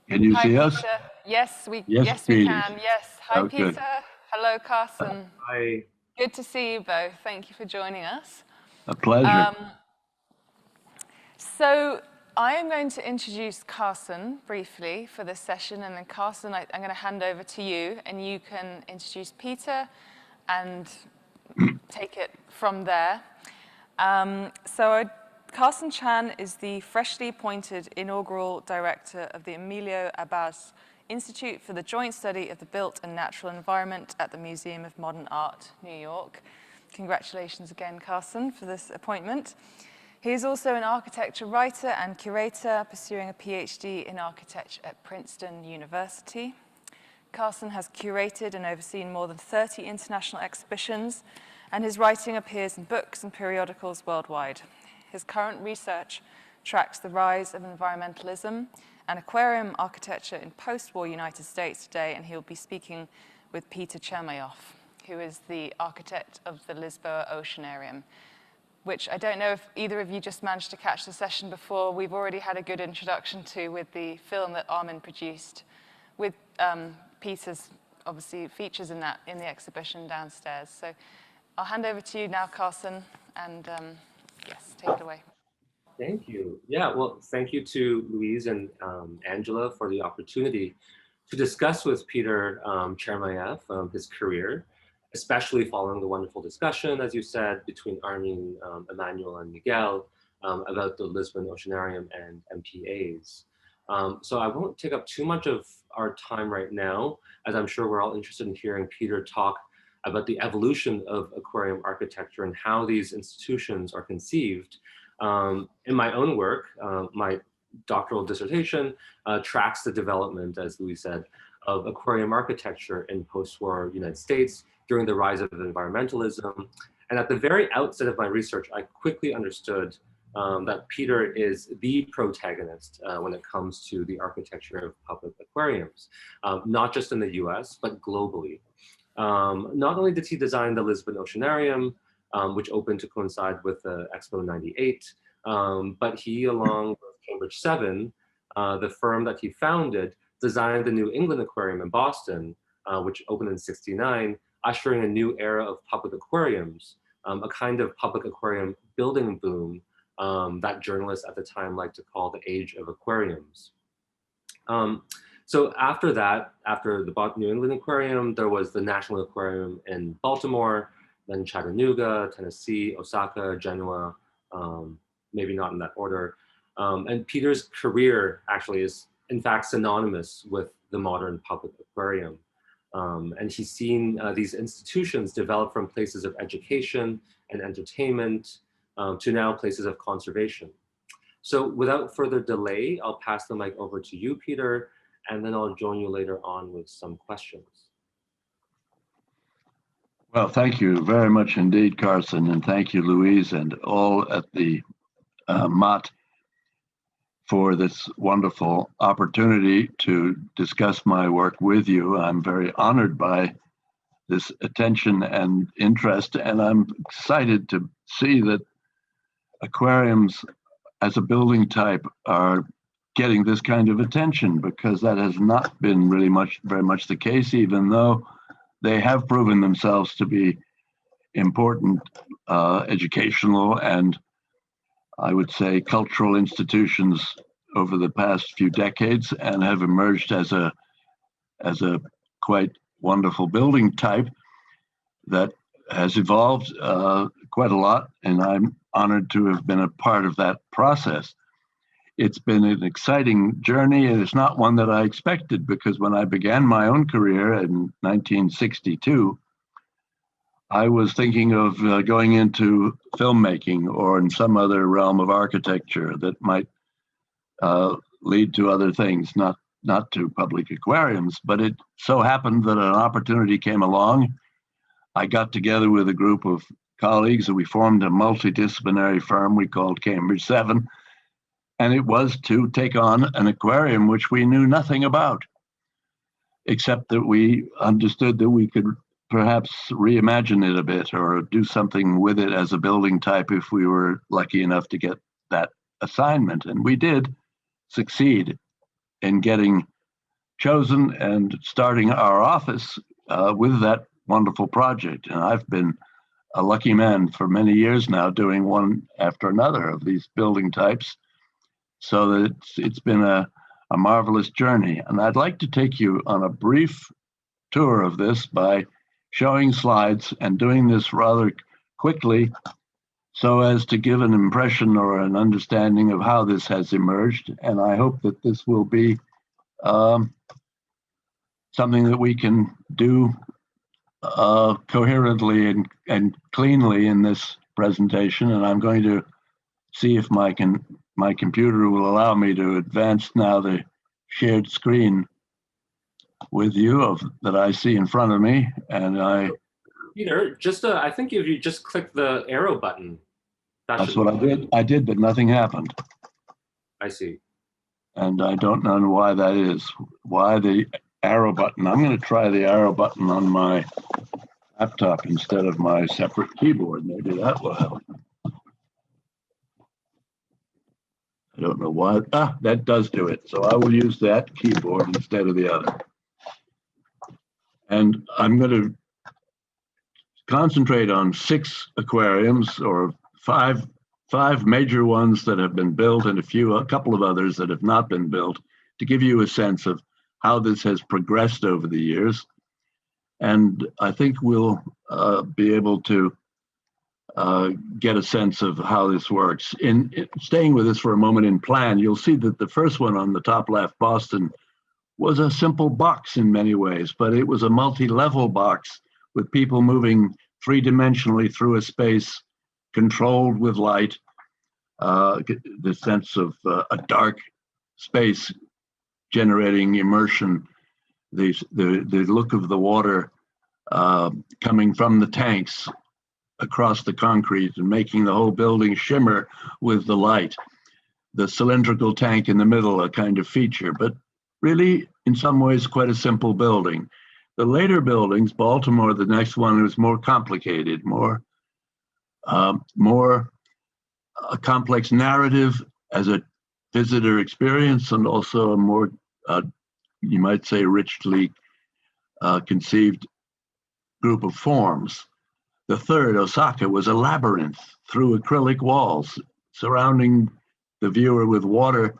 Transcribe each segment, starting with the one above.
Can you Hi, see us? Peter. Yes, we Yes, yes we please. can. Yes. Hi, Oh, good. Peter. Hello, Carson. Hi. Good to see you both. Thank you for joining us. A pleasure. So I am going to introduce Carson briefly for this session, and then Carson, I'm going to hand over to you, and you can introduce Peter and take it from there. Carson Chan is the freshly appointed inaugural director of the Emilio Abbas Institute for the Joint Study of the Built and Natural Environment at the Museum of Modern Art, New York. Congratulations again, Carson, for this appointment. He is also an architecture writer and curator, pursuing a PhD in architecture at Princeton University. Carson has curated and overseen more than 30 international exhibitions, and his writing appears in books and periodicals worldwide. His current research tracks the rise of environmentalism and aquarium architecture in post-war United States today, and he'll be speaking with Peter Chermayeff, who is the architect of the Lisboa Oceanarium, which I don't know if either of you just managed to catch the session before. We've already had a good introduction to with the film that Armin produced, with Peter's obviously features in the exhibition downstairs. So I'll hand over to you now, Carson, and yes, take it away. Thank you. Yeah, well, thank you to Louise and Angela for the opportunity to discuss with Peter Chermayeff his career, especially following the wonderful discussion, as you said, between Armin, Emmanuel, and Miguel about the Lisbon Oceanarium and MPAs. So I won't take up too much of our time right now, as I'm sure we're all interested in hearing Peter talk about the evolution of aquarium architecture and how these institutions are conceived. In my own work, my doctoral dissertation tracks the development, as Louis said, of aquarium architecture in post-war United States during the rise of environmentalism. And at the very outset of my research, I quickly understood that Peter is the protagonist when it comes to the architecture of public aquariums, not just in the US, but globally. Not only did he design the Lisbon Oceanarium, which opened to coincide with Expo 98, but he, along with Cambridge 7, the firm that he founded, designed the New England Aquarium in Boston, which opened in '69, ushering a new era of public aquariums, a kind of public aquarium building boom that journalists at the time liked to call the age of aquariums. So after that, after the New England Aquarium, there was the National Aquarium in Baltimore, then Chattanooga, Tennessee, Osaka, Genoa, maybe not in that order. And Peter's career actually is in fact synonymous with the modern public aquarium. And he's seen these institutions develop from places of education and entertainment to now places of conservation. So without further delay, I'll pass the mic over to you, Peter, and then I'll join you later on with some questions. Well, thank you very much indeed, Carson, and thank you, Louise, and all at the Mott for this wonderful opportunity to discuss my work with you. I'm very honored by this attention and interest, and I'm excited to see that aquariums as a building type are getting this kind of attention, because that has not been really very much the case, even though they have proven themselves to be important educational and, I would say, cultural institutions over the past few decades, and have emerged as a quite wonderful building type that has evolved quite a lot, and I'm honored to have been a part of that process. It's been an exciting journey, and it's not one that I expected, because when I began my own career in 1962, I was thinking of going into filmmaking or in some other realm of architecture that might lead to other things, not to public aquariums. But it so happened that an opportunity came along. I got together with a group of colleagues, and we formed a multidisciplinary firm we called Cambridge 7. And it was to take on an aquarium which we knew nothing about, except that we understood that we could perhaps reimagine it a bit or do something with it as a building type if we were lucky enough to get that assignment. And we did succeed in getting chosen and starting our office with that wonderful project. And I've been a lucky man for many years now, doing one after another of these building types. So that it's been a marvelous journey. And I'd like to take you on a brief tour of this by showing slides and doing this rather quickly so as to give an impression or an understanding of how this has emerged. And I hope that this will be something that we can do coherently and cleanly in this presentation. And I'm going to see if my computer will allow me to advance now the shared screen with you that I see in front of me. And Peter, just I think if you just click the arrow button. That's what I did. I did, but nothing happened. I see. And I don't know why that is. Why the arrow button? I'm going to try the arrow button on my laptop instead of my separate keyboard. Maybe that will help. I don't know why. That does do it. So I will use that keyboard instead of the other. And I'm going to concentrate on 6 aquariums, or five major ones that have been built and a couple of others that have not been built, to give you a sense of how this has progressed over the years. And I think we'll be able to get a sense of how this works. In staying with us for a moment in plan, you'll see that the first one on the top left, Boston, was a simple box in many ways, but it was a multi-level box with people moving 3-dimensionally through a space, controlled with light, the sense of a dark space generating immersion, the look of the water coming from the tanks across the concrete and making the whole building shimmer with the light. The cylindrical tank in the middle, a kind of feature, but really in some ways quite a simple building. The later buildings, Baltimore, the next one, was more complicated, more a complex narrative as a visitor experience, and also a more, you might say, richly conceived group of forms. The third, Osaka, was a labyrinth through acrylic walls, surrounding the viewer with water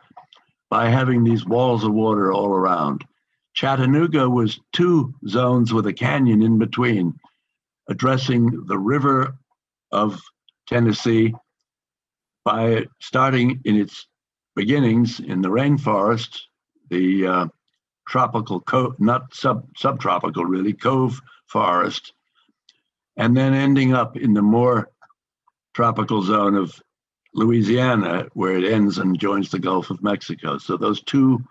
by having these walls of water all around. Chattanooga was 2 zones with a canyon in between, addressing the river of Tennessee by starting in its beginnings in the rainforest, the tropical, not subtropical really, cove forest, and then ending up in the more tropical zone of Louisiana, where it ends and joins the Gulf of Mexico. So those 2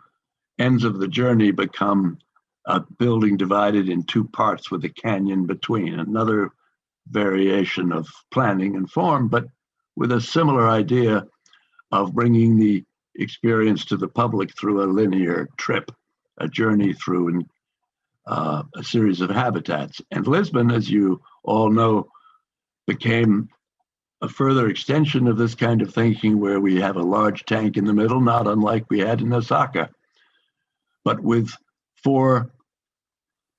ends of the journey become a building divided in 2 parts with a canyon between. Another variation of planning and form, but with a similar idea of bringing the experience to the public through a linear trip, a journey through a series of habitats. And Lisbon, as you all know, became a further extension of this kind of thinking, where we have a large tank in the middle, not unlike we had in Osaka, but with 4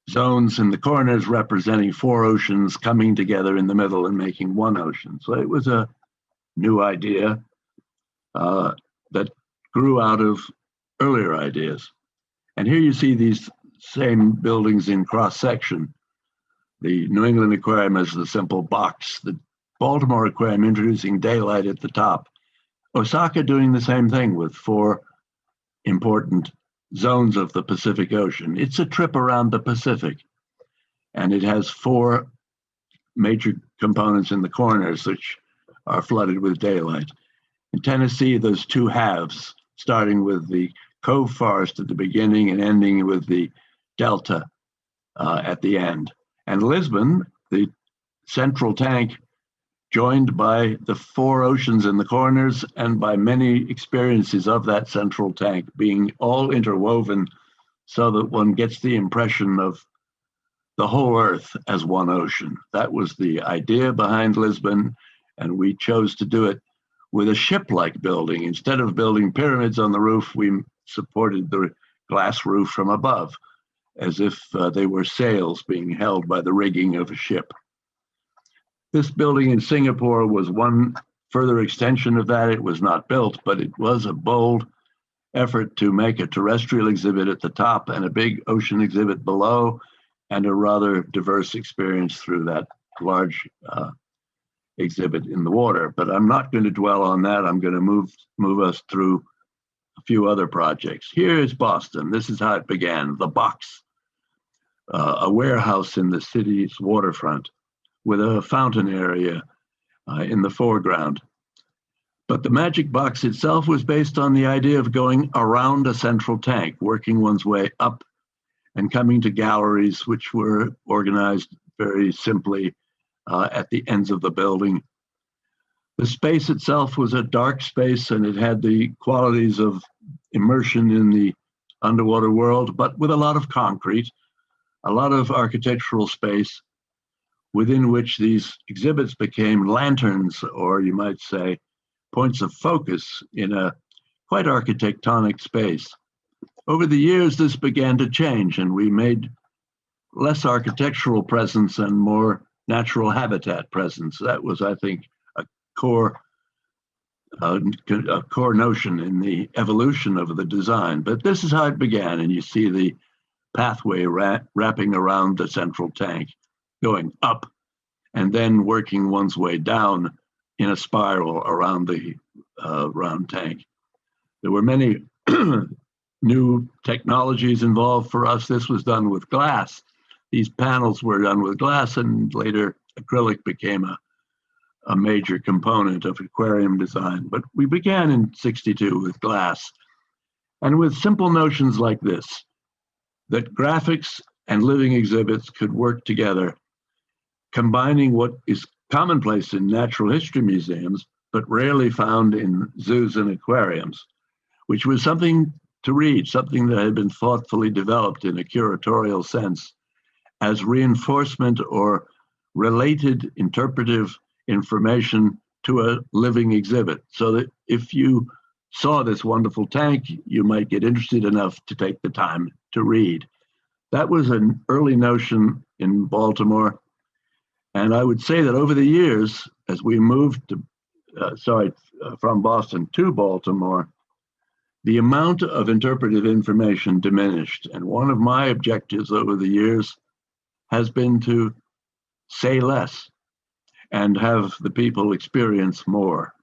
zones in the corners representing 4 oceans coming together in the middle and making 1 ocean. So it was a new idea that grew out of earlier ideas. And here you see these same buildings in cross-section. The New England Aquarium is the simple box, the Baltimore Aquarium introducing daylight at the top. Osaka doing the same thing with 4 important zones of the Pacific Ocean. It's a trip around the Pacific, and it has 4 major components in the corners which are flooded with daylight. In Tennessee, those 2 halves, starting with the cove forest at the beginning and ending with the delta at the end. And Lisbon, the central tank, joined by the 4 oceans in the corners and by many experiences of that central tank being all interwoven, so that one gets the impression of the whole Earth as 1 ocean. That was the idea behind Lisbon, and we chose to do it with a ship-like building. Instead of building pyramids on the roof, we supported the glass roof from above, as if they were sails being held by the rigging of a ship. This building in Singapore was one further extension of that. It was not built, but it was a bold effort to make a terrestrial exhibit at the top and a big ocean exhibit below, and a rather diverse experience through that large exhibit in the water. But I'm not going to dwell on that. I'm going to move us through a few other projects. Here is Boston. This is how it began. The Box, a warehouse in the city's waterfront with a fountain area in the foreground. But the Magic Box itself was based on the idea of going around a central tank, working one's way up and coming to galleries, which were organized very simply at the ends of the building. The space itself was a dark space, and it had the qualities of immersion in the underwater world, but with a lot of concrete, a lot of architectural space, within which these exhibits became lanterns, or you might say, points of focus in a quite architectonic space. Over the years, this began to change, and we made less architectural presence and more natural habitat presence. That was, I think, a core notion in the evolution of the design. But this is how it began, and you see the pathway wrapping around the central tank, going up and then working one's way down in a spiral around the round tank. There were many new technologies involved for us. This was done with glass. These panels were done with glass, and later acrylic became a major component of aquarium design. But we began in '62 with glass, and with simple notions like this, that graphics and living exhibits could work together, combining what is commonplace in natural history museums, but rarely found in zoos and aquariums, which was something to read, something that had been thoughtfully developed in a curatorial sense as reinforcement or related interpretive information to a living exhibit, so that if you saw this wonderful tank, you might get interested enough to take the time to read. That was an early notion in Baltimore. And I would say that over the years, as we moved from Boston to Baltimore, the amount of interpretive information diminished. And one of my objectives over the years has been to say less and have the people experience more.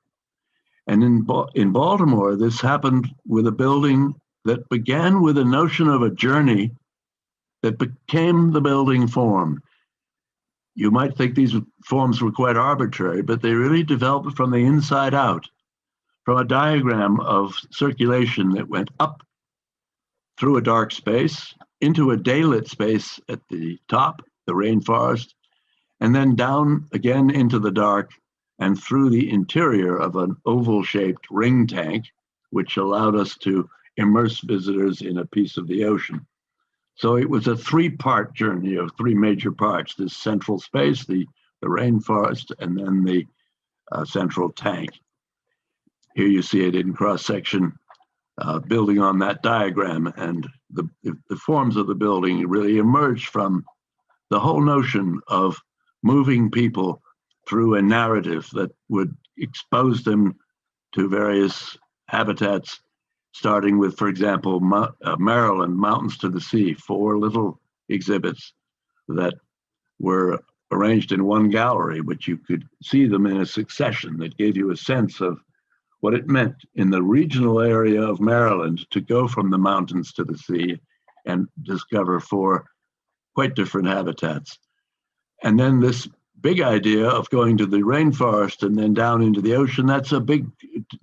And in Baltimore, this happened with a building that began with a notion of a journey that became the building form. You might think these forms were quite arbitrary, but they really developed from the inside out, from a diagram of circulation that went up through a dark space, into a daylit space at the top, the rainforest, and then down again into the dark and through the interior of an oval-shaped ring tank, which allowed us to immerse visitors in a piece of the ocean. So it was a three-part journey of three major parts: this central space, the rainforest, and then the central tank. Here you see it in cross-section, building on that diagram, and the forms of the building really emerged from the whole notion of moving people through a narrative that would expose them to various habitats, starting with, for example, Maryland, Mountains to the Sea, 4 little exhibits that were arranged in one gallery, but you could see them in a succession that gave you a sense of what it meant in the regional area of Maryland to go from the mountains to the sea and discover 4 quite different habitats. And then this big idea of going to the rainforest and then down into the ocean, that's a big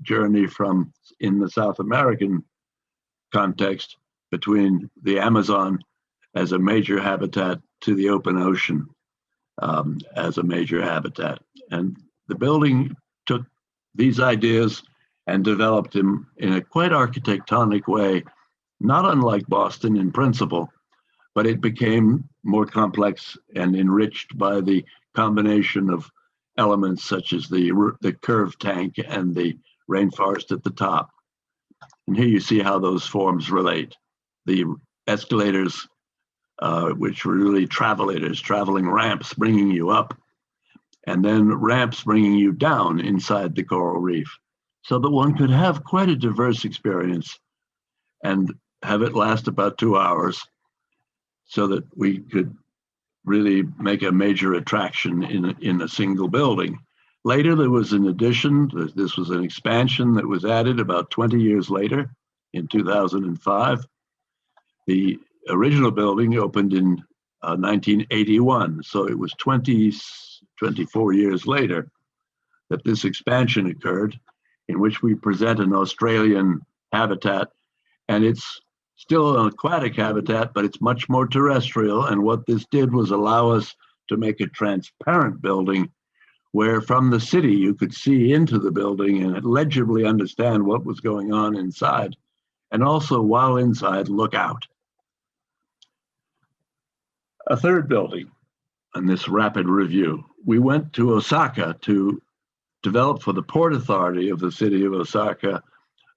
journey from, in the South American context, between the Amazon as a major habitat to the open ocean as a major habitat. And the building took these ideas and developed them in a quite architectonic way, not unlike Boston in principle, but it became more complex and enriched by the combination of elements such as the curved tank and the rainforest at the top. And here you see how those forms relate. the escalators, which were really travelators, traveling ramps bringing you up, and then ramps bringing you down inside the coral reef, so that one could have quite a diverse experience and have it last about 2 hours, so that we could really make a major attraction in a single building. Later, there was an addition. This was an expansion that was added about 20 years later in 2005. The original building opened in 1981, so it was 24 years later that this expansion occurred, in which we present an Australian habitat, and it's still an aquatic habitat, but it's much more terrestrial. And what this did was allow us to make a transparent building where from the city you could see into the building and legibly understand what was going on inside, and also while inside, look out. A third building in this rapid review. We went to Osaka to develop for the Port Authority of the city of Osaka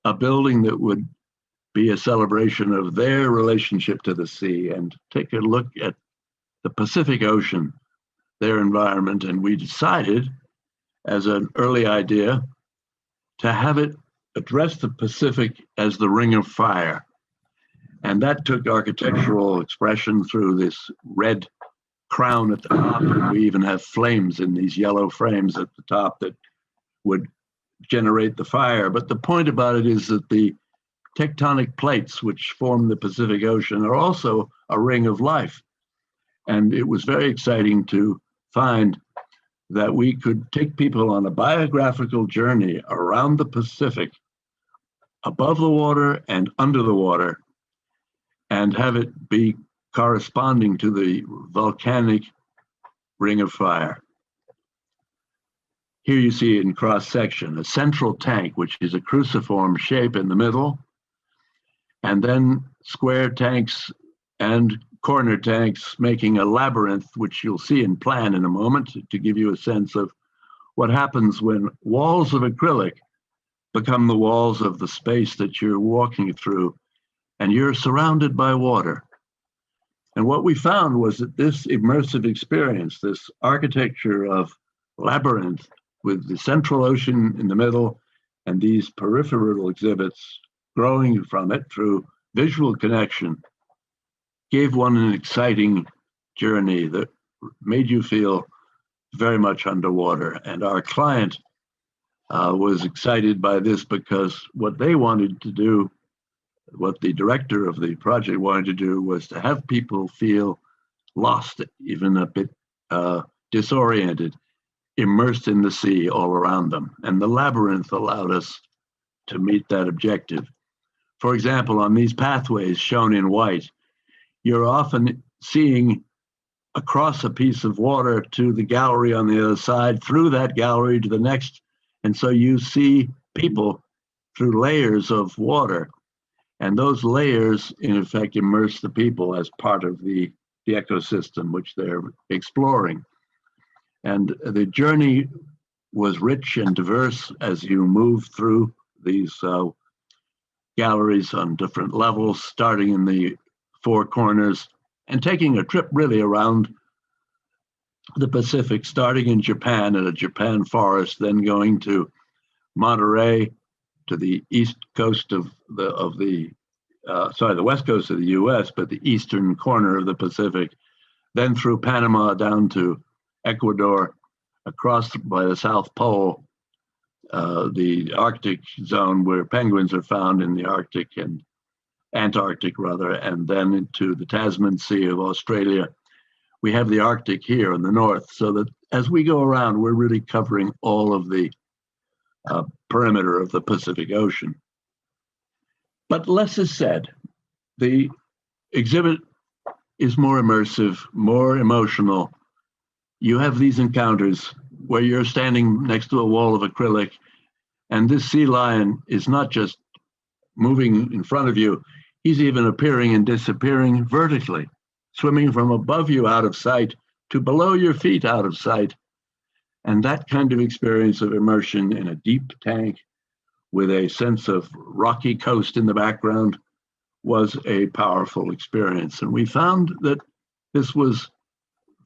a building that would be a celebration of their relationship to the sea and take a look at the Pacific Ocean, their environment. And we decided, as an early idea, to have it address the Pacific as the Ring of Fire. And that took architectural expression through this red crown at the top. And we even have flames in these yellow frames at the top that would generate the fire. But the point about it is that the tectonic plates which form the Pacific Ocean are also a ring of life. And it was very exciting to find that we could take people on a biographical journey around the Pacific, above the water and under the water, and have it be corresponding to the volcanic ring of fire. Here you see in cross-section a central tank, which is a cruciform shape in the middle, and then square tanks and corner tanks making a labyrinth, which you'll see in plan in a moment to give you a sense of what happens when walls of acrylic become the walls of the space that you're walking through, and you're surrounded by water. And what we found was that this immersive experience, this architecture of labyrinth with the central ocean in the middle and these peripheral exhibits growing from it through visual connection, gave one an exciting journey that made you feel very much underwater. And our client was excited by this because what they wanted to do, what the director of the project wanted to do, was to have people feel lost, even a bit disoriented, immersed in the sea all around them. And the labyrinth allowed us to meet that objective. For example, on these pathways shown in white, you're often seeing across a piece of water to the gallery on the other side, through that gallery to the next. And so you see people through layers of water. And those layers, in effect, immerse the people as part of the ecosystem which they're exploring. And the journey was rich and diverse as you move through these galleries on different levels, starting in the four corners and taking a trip really around the Pacific, starting in Japan at a Japan forest, then going to Monterey, to the east coast of the west coast of the U.S., but the eastern corner of the Pacific, then through Panama down to Ecuador, across by the South Pole, the Arctic zone where penguins are found in the Arctic and Antarctic rather, and then into the Tasman Sea of Australia. We have the Arctic here in the north, so that as we go around, we're really covering all of the perimeter of the Pacific Ocean. But less is said. The exhibit is more immersive, more emotional. You have these encounters where you're standing next to a wall of acrylic, and this sea lion is not just moving in front of you, he's even appearing and disappearing vertically, swimming from above you out of sight to below your feet out of sight. And that kind of experience of immersion in a deep tank with a sense of rocky coast in the background was a powerful experience. And we found that this was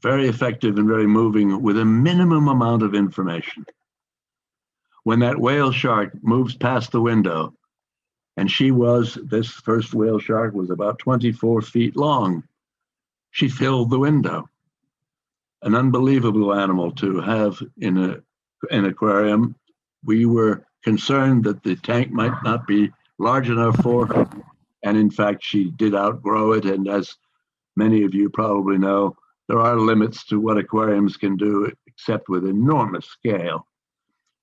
very effective and very moving with a minimum amount of information. When that whale shark moves past the window, and this first whale shark was about 24 feet long, she filled the window. An unbelievable animal to have in an aquarium. We were concerned that the tank might not be large enough for her. And in fact, she did outgrow it. And as many of you probably know, there are limits to what aquariums can do, except with enormous scale.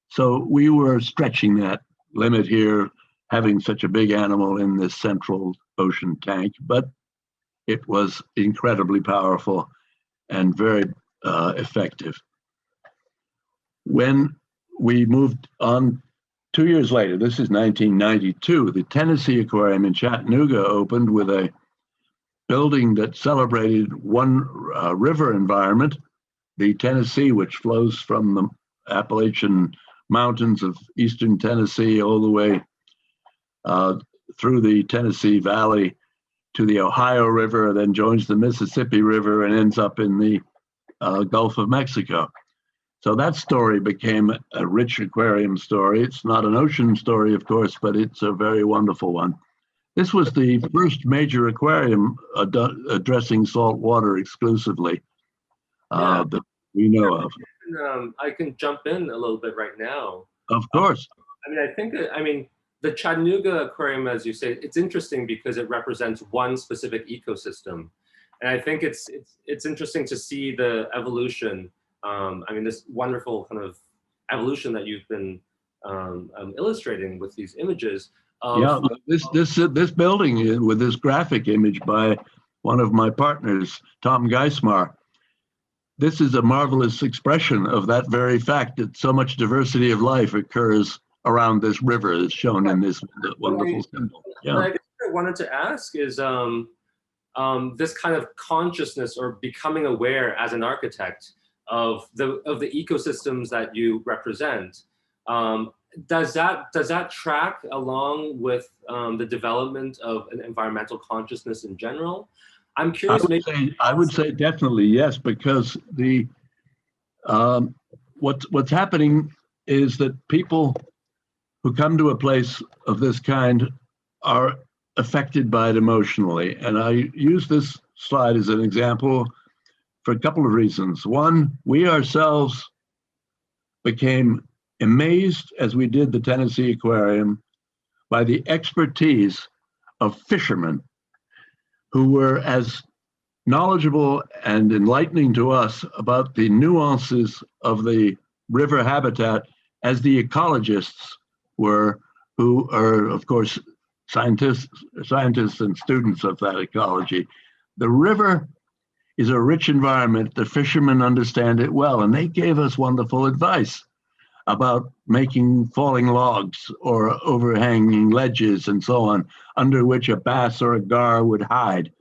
So we were stretching that limit here, having such a big animal in this central ocean tank, but it was incredibly powerful and very effective. When we moved on 2 years later, this is 1992, the Tennessee Aquarium in Chattanooga opened with a building that celebrated one river environment, the Tennessee, which flows from the Appalachian Mountains of eastern Tennessee all the way through the Tennessee Valley to the Ohio River, then joins the Mississippi River and ends up in the Gulf of Mexico. So that story became a rich aquarium story. It's not an ocean story, of course, but it's a very wonderful one. This was the first major aquarium addressing salt water exclusively that we know of. I can jump in a little bit right now. Of course. I mean, the Chattanooga Aquarium, as you say, it's interesting because it represents one specific ecosystem. And I think it's interesting to see the evolution. This wonderful kind of evolution that you've been illustrating with these images. This building with this graphic image by one of my partners, Tom Geismar, this is a marvelous expression of that very fact that so much diversity of life occurs around this river as shown in this wonderful symbol. Yeah. I guess what I wanted to ask is this kind of consciousness or becoming aware as an architect of the ecosystems that you represent. Does that track along with the development of an environmental consciousness in general? I'm curious. I would say definitely yes, because what's happening is that people who come to a place of this kind are affected by it emotionally. And I use this slide as an example for a couple of reasons. One, we ourselves became amazed as we did the Tennessee Aquarium by the expertise of fishermen who were as knowledgeable and enlightening to us about the nuances of the river habitat as the ecologists were, who are, of course, scientists and students of that ecology. The river is a rich environment. The fishermen understand it well, and they gave us wonderful advice about making falling logs or overhanging ledges and so on, under which a bass or a gar would hide.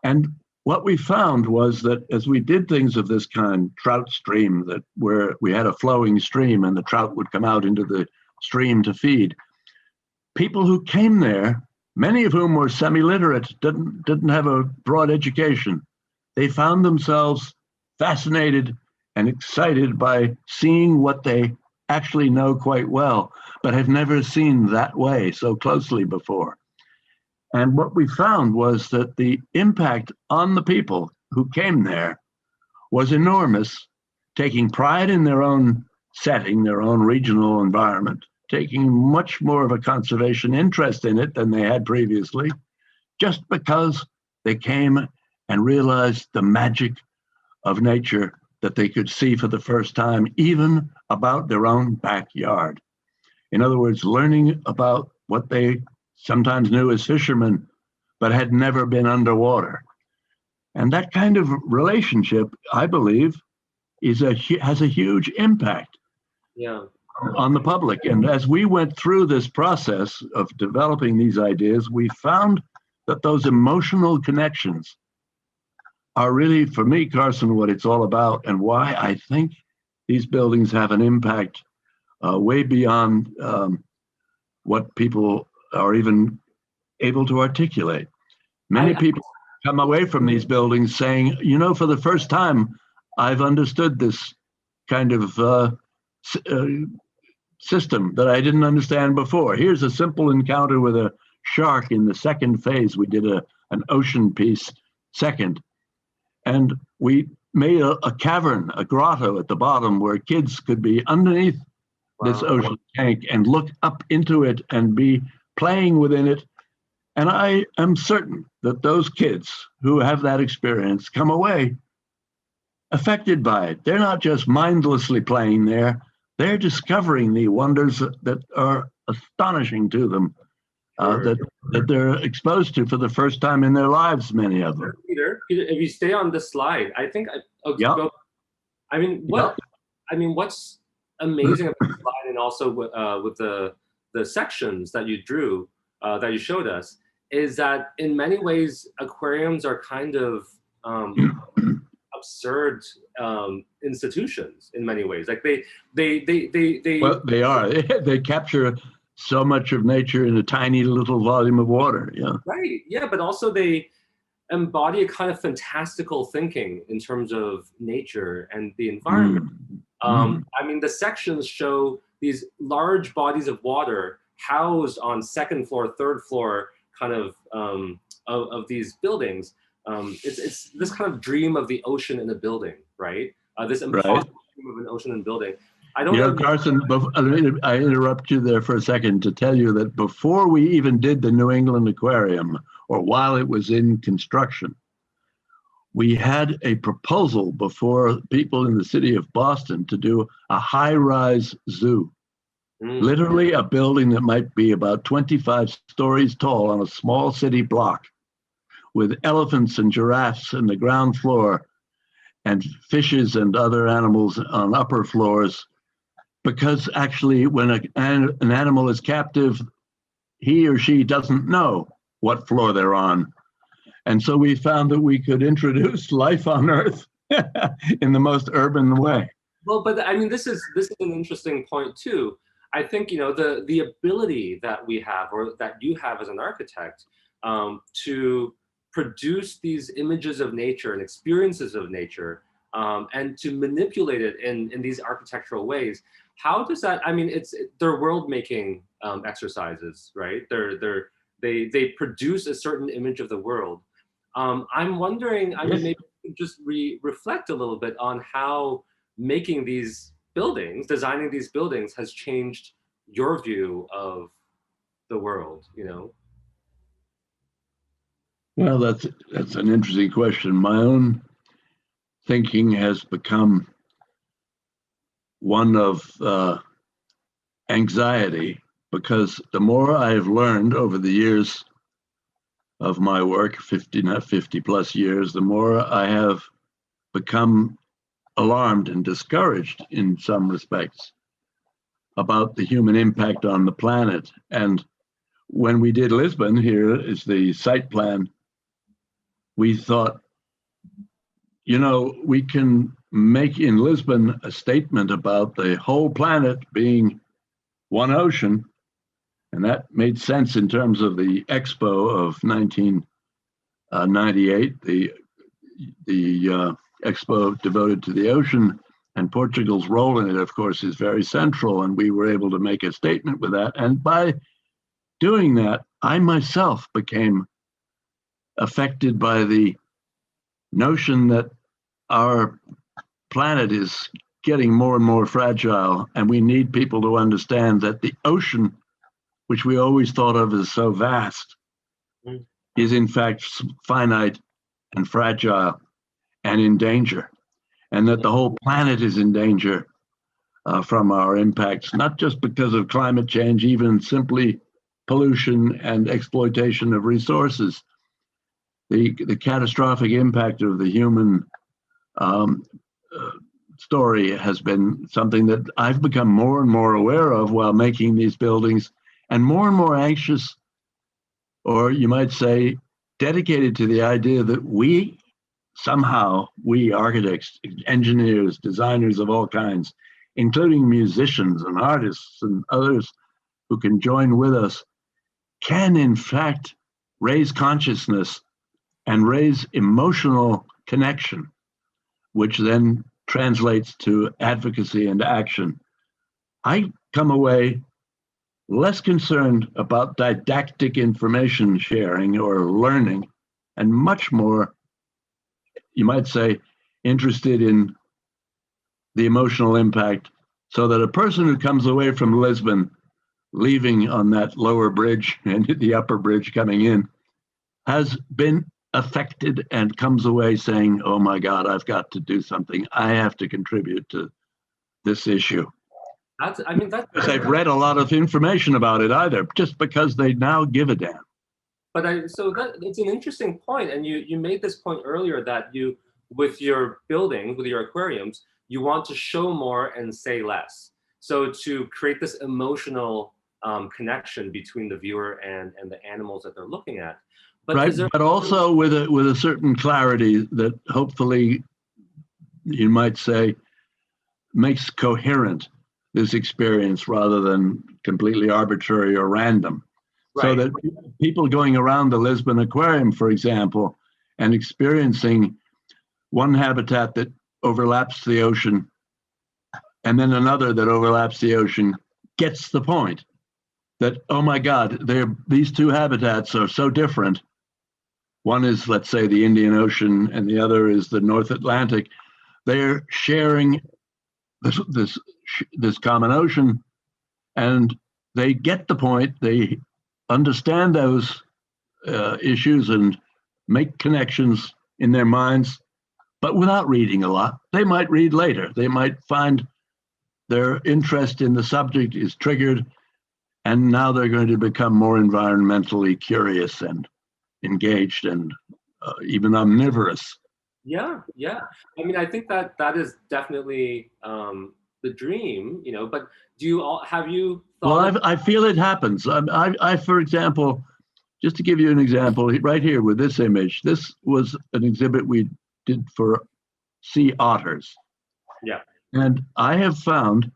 And what we found was that as we did things of this kind, trout stream, where we had a flowing stream and the trout would come out into the stream to feed, people who came there, many of whom were semi-literate, didn't have a broad education, they found themselves fascinated and excited by seeing what they actually know quite well, but have never seen that way so closely before. And what we found was that the impact on the people who came there was enormous, taking pride in their own setting, their own regional environment, taking much more of a conservation interest in it than they had previously, just because they came and realized the magic of nature that they could see for the first time, even about their own backyard. In other words, learning about what they sometimes knew as fishermen, but had never been underwater. And that kind of relationship, I believe, has a huge impact on the public. And as we went through this process of developing these ideas, we found that those emotional connections are really, for me, Carson, what it's all about, and why I think these buildings have an impact way beyond what people are even able to articulate. Many people come away from these buildings saying, you know, for the first time, I've understood this kind of system that I didn't understand before. Here's a simple encounter with a shark in the second phase. We did an ocean piece second, and we made a cavern, a grotto at the bottom where kids could be underneath this ocean tank and look up into it and be playing within it. And I am certain that those kids who have that experience come away affected by it. They're not just mindlessly playing there, they're discovering the wonders that are astonishing to them, that they're exposed to for the first time in their lives, many of them. Peter, if you stay on this slide, I think, I mean, what's amazing about the slide, and also with the sections that you drew, that you showed us, is that in many ways aquariums are kind of absurd institutions in many ways. Like well, they are. They capture so much of nature in a tiny little volume of water. Yeah. Right. Yeah, but also they embody a kind of fantastical thinking in terms of nature and the environment. I mean, the sections show these large bodies of water housed on second floor, third floor kind of these buildings. It's this kind of dream of the ocean in a building, right? This impossible dream of an ocean in a building. I don't know. Carson, I interrupt you there for a second to tell you that before we even did the New England Aquarium, or while it was in construction, we had a proposal before people in the city of Boston to do a high-rise zoo. Literally a building that might be about 25 stories tall on a small city block, with elephants and giraffes in the ground floor and fishes and other animals on upper floors. Because actually when an animal is captive, he or she doesn't know what floor they're on. And so we found that we could introduce life on Earth in the most urban way. Well, but I mean, this is an interesting point too. I think, you know, the ability that we have, or that you have as an architect, to produce these images of nature and experiences of nature, and to manipulate it in these architectural ways. How does that? I mean, they're world-making exercises, right? They produce a certain image of the world. I'm wondering, I mean, maybe just reflect a little bit on how making these buildings, designing these buildings, has changed your view of the world, you know? Well, that's an interesting question. My own thinking has become one of anxiety, because the more I've learned over the years of my work, 50 plus years, the more I have become alarmed and discouraged in some respects about the human impact on the planet. And when we did Lisbon, here is the site plan, we thought, you know, we can make in Lisbon a statement about the whole planet being one ocean. And that made sense in terms of the Expo of 1998, the Expo devoted to the ocean, and Portugal's role in it, of course, is very central. And we were able to make a statement with that. And by doing that, I myself became affected by the notion that our planet is getting more and more fragile, and we need people to understand that the ocean, which we always thought of as so vast, is in fact finite and fragile and in danger, and that the whole planet is in danger from our impacts, not just because of climate change, even simply pollution and exploitation of resources. The catastrophic impact of the human story has been something that I've become more and more aware of while making these buildings, and more anxious, or you might say, dedicated to the idea that we architects, engineers, designers of all kinds, including musicians and artists and others who can join with us, can in fact raise consciousness and raise emotional connection, which then translates to advocacy and action. I come away less concerned about didactic information sharing or learning, and much more, you might say, interested in the emotional impact, so that a person who comes away from Lisbon, leaving on that lower bridge and the upper bridge coming in, has been affected and comes away saying, oh my God, I've got to do something. I have to contribute to this issue. That's They've read a lot of information about it either, just because they now give a damn. But it's an interesting point, and you made this point earlier that you, with your buildings, with your aquariums, you want to show more and say less. So to create this emotional connection between the viewer and the animals that they're looking at. But right, but also with a certain clarity that hopefully, you might say, makes coherent this experience rather than completely arbitrary or random. Right. So that people going around the Lisbon Aquarium, for example, and experiencing one habitat that overlaps the ocean and then another that overlaps the ocean, gets the point that, oh my God, these two habitats are so different. One is, let's say, the Indian Ocean, and the other is the North Atlantic. They're sharing this common ocean, and they get the point. They understand those issues and make connections in their minds, but without reading a lot. They might read later. They might find their interest in the subject is triggered, and now they're going to become more environmentally curious and engaged and even omnivorous. Yeah. I mean, I think that is definitely the dream, but have you thought? Well, I feel it happens. I, for example, just to give you an example, right here with this image, this was an exhibit we did for sea otters. Yeah. And I have found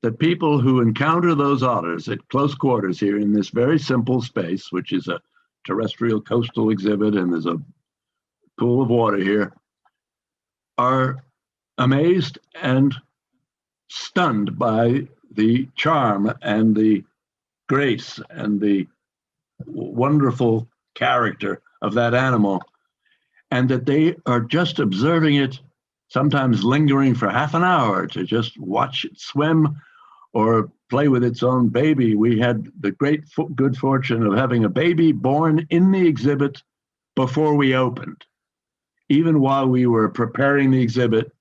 that people who encounter those otters at close quarters here in this very simple space, which is a terrestrial coastal exhibit, and there's a pool of water here, are amazed and stunned by the charm and the grace and the wonderful character of that animal, and that they are just observing it, sometimes lingering for half an hour to just watch it swim or play with its own baby. We had the great good fortune of having a baby born in the exhibit before we opened. Even while we were preparing the exhibit,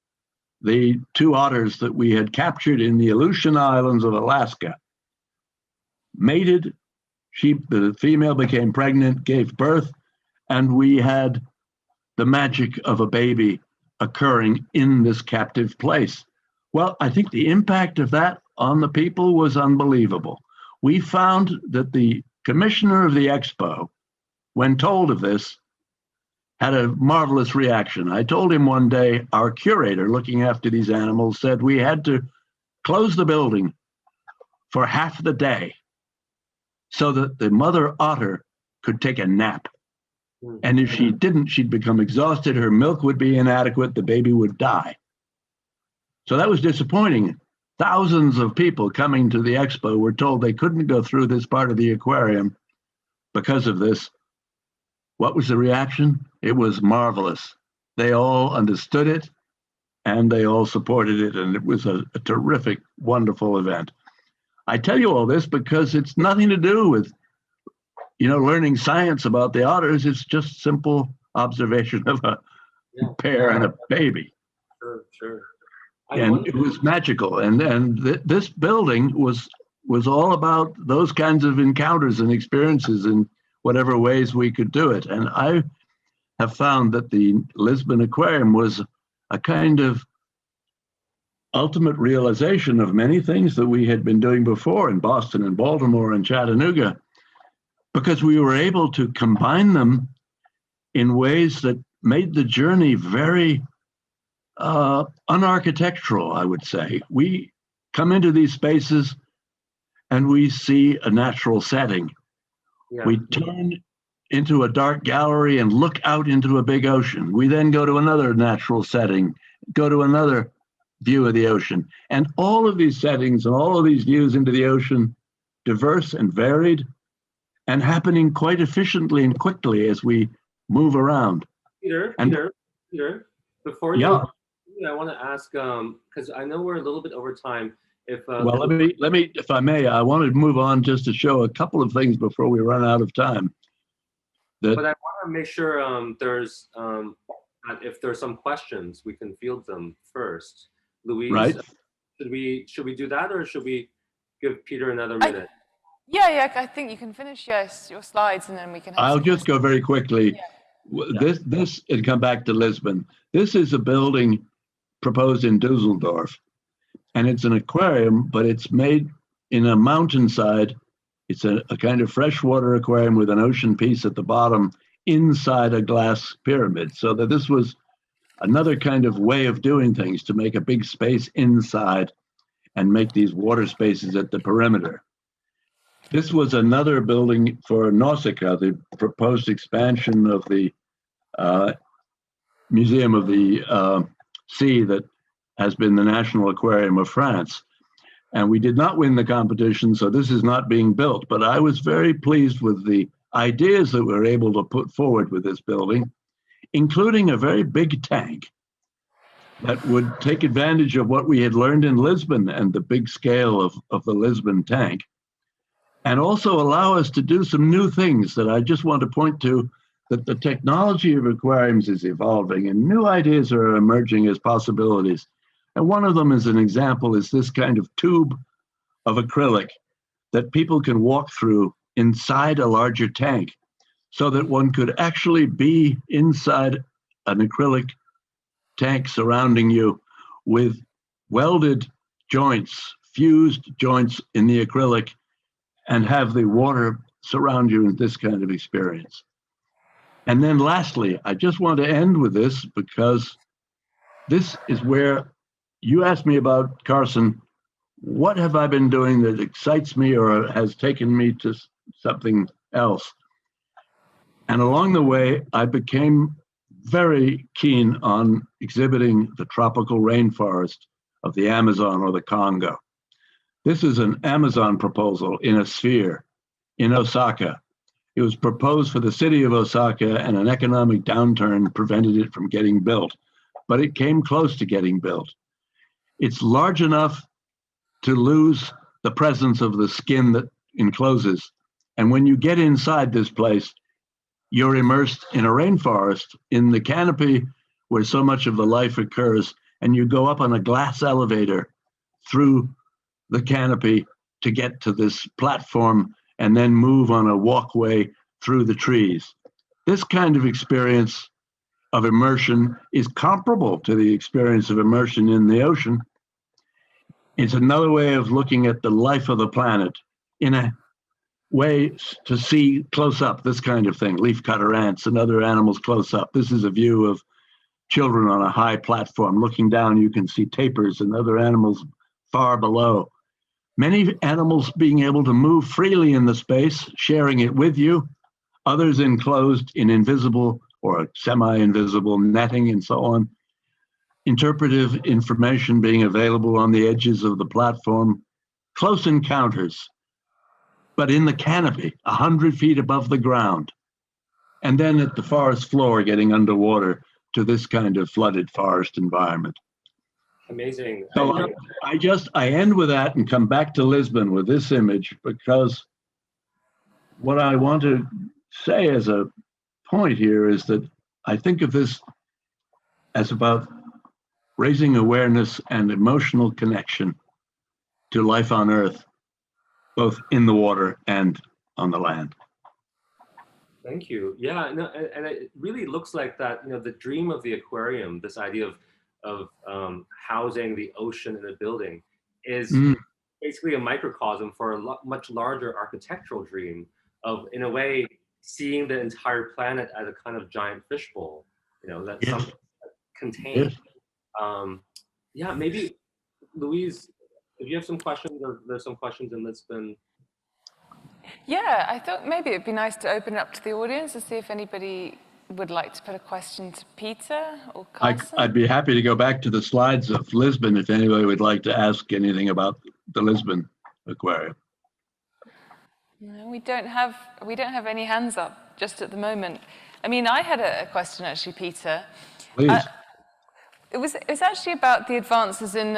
the two otters that we had captured in the Aleutian Islands of Alaska mated. The female became pregnant, gave birth, and we had the magic of a baby occurring in this captive place. Well, I think the impact of that on the people was unbelievable. We found that the commissioner of the expo, when told of this, had a marvelous reaction. I told him one day, our curator looking after these animals said we had to close the building for half the day so that the mother otter could take a nap. And if she didn't, she'd become exhausted, her milk would be inadequate, the baby would die. So that was disappointing. Thousands of people coming to the expo were told they couldn't go through this part of the aquarium because of this. What was the reaction? It was marvelous. They all understood it and they all supported it, and it was a terrific, wonderful event. I tell you all this because it's nothing to do with learning science about the otters. It's just simple observation of a pair and a baby. Sure. And it was magical. And this building was all about those kinds of encounters and experiences in whatever ways we could do it. And I have found that the Lisbon Aquarium was a kind of ultimate realization of many things that we had been doing before in Boston and Baltimore and Chattanooga, because we were able to combine them in ways that made the journey very unarchitectural, I would say. We come into these spaces and we see a natural setting. Yeah. We turn into a dark gallery and look out into a big ocean. We then go to another natural setting, go to another view of the ocean. And all of these settings and all of these views into the ocean, diverse and varied, and happening quite efficiently and quickly as we move around. Peter, And Peter, before yeah, I want to ask, because I know we're a little bit over time. If well, let me, if I may, I want to move on just to show a couple of things before we run out of time. But I want to make sure there's if there's some questions, we can field them first. Louise, right? should we do that, or should we give Peter another minute? Yeah, I think you can finish your slides and then we can have I'll some just go very quickly. Yeah. This, and come back to Lisbon. This is a building proposed in Dusseldorf, and it's an aquarium, but it's made in a mountainside. It's a kind of freshwater aquarium with an ocean piece at the bottom inside a glass pyramid. So that this was another kind of way of doing things, to make a big space inside and make these water spaces at the perimeter. This was another building for Nausicaa, the proposed expansion of the Museum of the Sea that has been the National Aquarium of France. And we did not win the competition, so this is not being built. But I was very pleased with the ideas that we were able to put forward with this building, including a very big tank that would take advantage of what we had learned in Lisbon and the big scale of the Lisbon tank, and also allow us to do some new things that I just want to point to, that the technology of aquariums is evolving and new ideas are emerging as possibilities. And one of them, as an example, is this kind of tube of acrylic that people can walk through inside a larger tank, so that one could actually be inside an acrylic tank surrounding you with welded joints, fused joints in the acrylic, and have the water surround you in this kind of experience. And then lastly, I just want to end with this, because this is where you asked me about, Carson, what have I been doing that excites me or has taken me to something else? And along the way, I became very keen on exhibiting the tropical rainforest of the Amazon or the Congo. This is an Amazon proposal in a sphere in Osaka. It was proposed for the city of Osaka, and an economic downturn prevented it from getting built, but it came close to getting built. It's large enough to lose the presence of the skin that encloses. And when you get inside this place, you're immersed in a rainforest, in the canopy where so much of the life occurs, and you go up on a glass elevator through the canopy to get to this platform, and then move on a walkway through the trees. This kind of experience of immersion is comparable to the experience of immersion in the ocean. It's another way of looking at the life of the planet in a way to see close up this kind of thing, leafcutter ants and other animals close up. This is a view of children on a high platform. Looking down, you can see tapirs and other animals far below. Many animals being able to move freely in the space, sharing it with you, others enclosed in invisible or semi-invisible netting and so on. Interpretive information being available on the edges of the platform. Close encounters, but in the canopy, 100 feet above the ground. And then at the forest floor, getting underwater to this kind of flooded forest environment. Amazing. So I end with that and come back to Lisbon with this image, because what I want to say as a point here is that I think of this as about raising awareness and emotional connection to life on Earth, both in the water and on the land. Thank you. Yeah, no, and it really looks like that, you know, the dream of the aquarium, this idea of housing the ocean in a building, is basically a microcosm for a much larger architectural dream of, in a way, seeing the entire planet as a kind of giant fishbowl, you know, that's something contained. Yeah, maybe, Louise, if you have some questions, or there's some questions in Lisbon. Yeah, I thought maybe it'd be nice to open it up to the audience and see if anybody would like to put a question to Peter or Carson. I'd be happy to go back to the slides of Lisbon if anybody would like to ask anything about the Lisbon Aquarium. No, we don't have any hands up just at the moment. I mean, I had a question actually, Peter. Please. It was actually about the advances in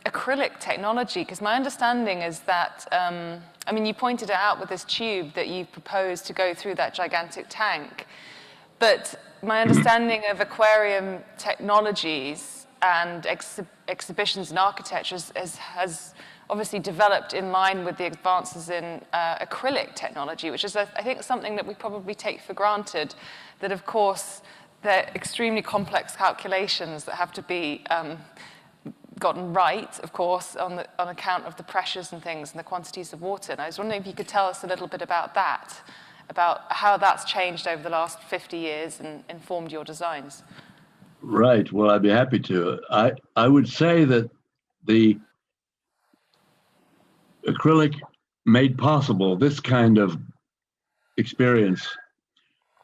acrylic technology, because my understanding is that, I mean, you pointed it out with this tube that you proposed to go through that gigantic tank, but my understanding of aquarium technologies and exhibitions and architecture has obviously developed in line with the advances in acrylic technology, which is, I think, something that we probably take for granted, that of course, they're extremely complex calculations that have to be gotten right, of course, on account of the pressures and things and the quantities of water. And I was wondering if you could tell us a little bit about that, about how that's changed over the last 50 years and informed your designs. Right. Well, I'd be happy to. I would say that the acrylic made possible this kind of experience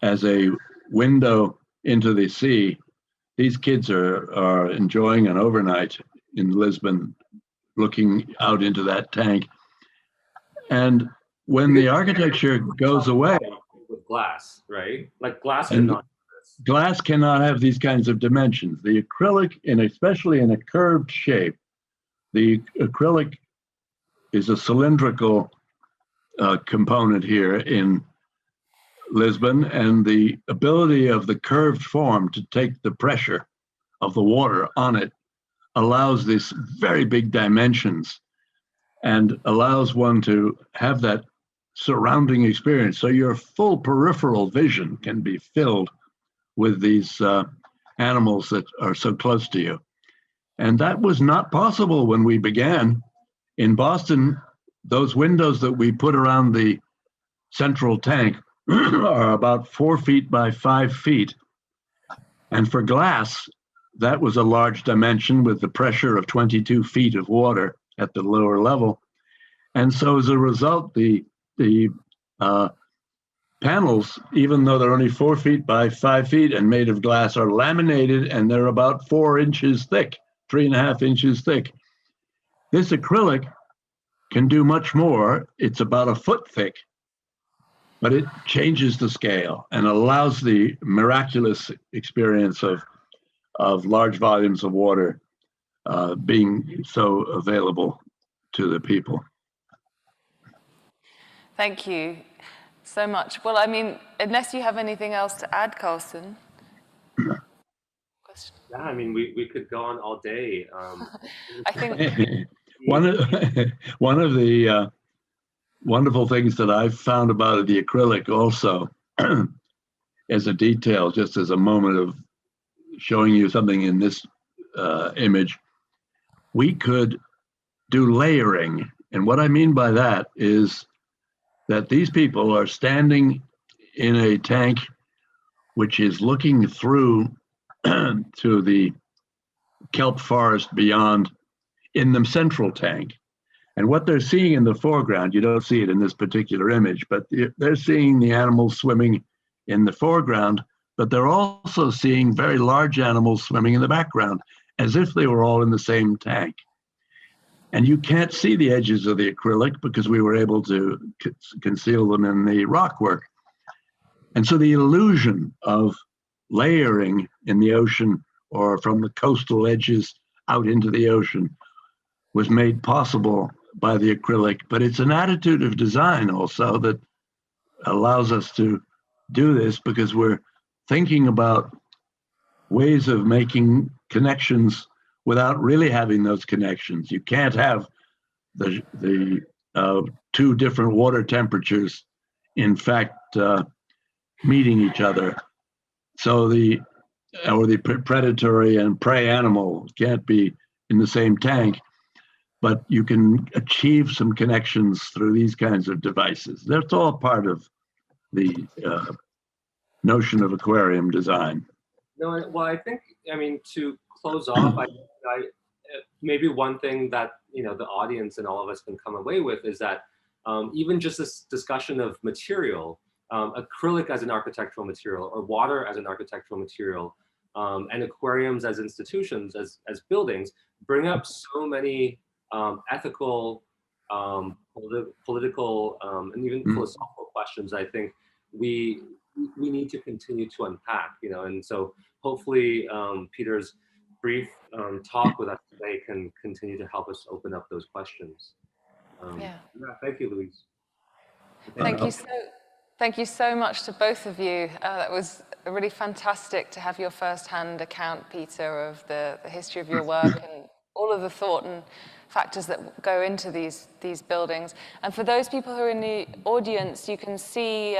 as a window into the sea. These kids are enjoying an overnight in Lisbon, looking out into that tank. And when the architecture goes away, with glass, right? Like glass cannot. Glass cannot have these kinds of dimensions. The acrylic, and especially in a curved shape, the acrylic is a cylindrical component here in Lisbon, and the ability of the curved form to take the pressure of the water on it allows these very big dimensions and allows one to have that surrounding experience. So your full peripheral vision can be filled with these animals that are so close to you. And that was not possible when we began. In Boston, those windows that we put around the central tank are about 4 feet by 5 feet. And for glass, that was a large dimension with the pressure of 22 feet of water at the lower level. And so as a result, the panels, even though they're only 4 feet by 5 feet and made of glass, are laminated, and they're about 4 inches thick, 3.5 inches thick. This acrylic can do much more. It's about a foot thick, but it changes the scale and allows the miraculous experience of large volumes of water being so available to the people. Thank you so much. Well, I mean, unless you have anything else to add, Carson. Yeah, I mean, we could go on all day. I think one of the wonderful things that I've found about the acrylic also as a detail, just as a moment of showing you something in this image, we could do layering. And what I mean by that is that these people are standing in a tank which is looking through to the kelp forest beyond in the central tank. And what they're seeing in the foreground, you don't see it in this particular image, but they're seeing the animals swimming in the foreground, but they're also seeing very large animals swimming in the background, as if they were all in the same tank. And you can't see the edges of the acrylic because we were able to conceal them in the rockwork. And so the illusion of layering in the ocean or from the coastal edges out into the ocean was made possible by the acrylic, but it's an attitude of design also that allows us to do this because we're thinking about ways of making connections without really having those connections. You can't have the two different water temperatures, in fact, meeting each other. So the predatory and prey animal can't be in the same tank, but you can achieve some connections through these kinds of devices. That's all part of the notion of aquarium design. No, well, I think, I mean, to close off, I maybe one thing that, you know, the audience and all of us can come away with is that even just this discussion of material, acrylic as an architectural material or water as an architectural material, and aquariums as institutions, as buildings, bring up so many ethical, political, and even philosophical questions. I think we need to continue to unpack, and so hopefully Peter's brief talk with us today can continue to help us open up those questions. Yeah, thank you, Louise. Thank you so much to both of you. That was really fantastic to have your first-hand account, Peter, of the history of your work and all of the thought and factors that go into these buildings. And for those people who are in the audience, you can see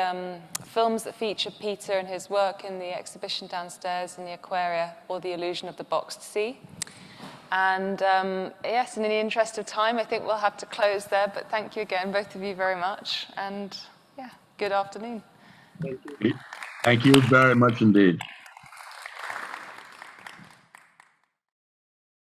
films that feature Peter and his work in the exhibition downstairs in the Aquaria, or The Illusion of the Boxed Sea. And yes, and in the interest of time, I think we'll have to close there. But thank you again, both of you, very much. And yeah, good afternoon. Thank you. Thank you very much indeed.